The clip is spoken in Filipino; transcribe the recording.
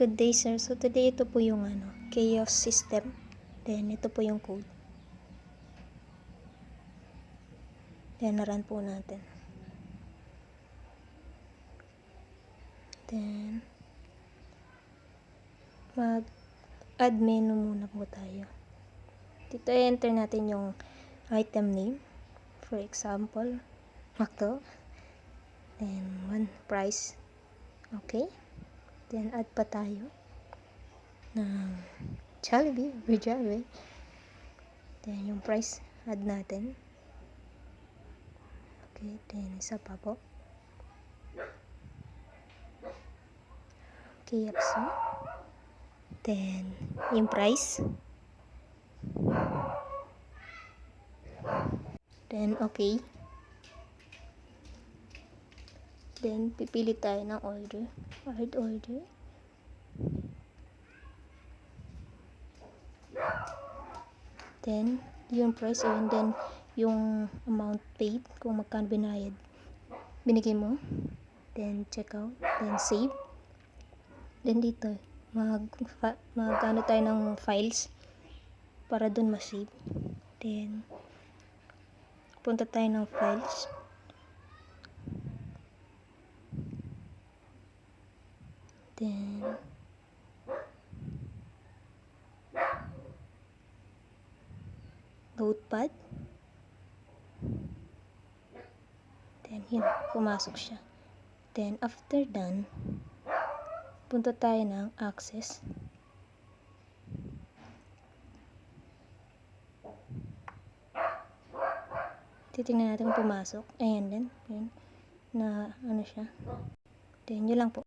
Good day, sir. So today ito po yung chaos system. Then ito po yung code. Then na-run po natin. Then mag-add menu muna po tayo. Dito enter natin yung item name. For example, McDo. Then one price. Okay. Then add pa tayo ng Jollibee or Jollibee. Then yung price add natin. Okay, then isa pa po. KFC. Then yung price. Then okay. Then pipili tayo ng order. Add order. Then yung price and then yung amount paid kung magkano binigay mo. Then check out, then save. Then dito magano tayo ng files para dun ma-save. Then punta tayo ng files. Then notepad. Then yun, pumasok siya. Then after done, punta tayo ng access. Titingnan natin kung pumasok. Ayan din. Ayan, na ano siya. Then yun lang po.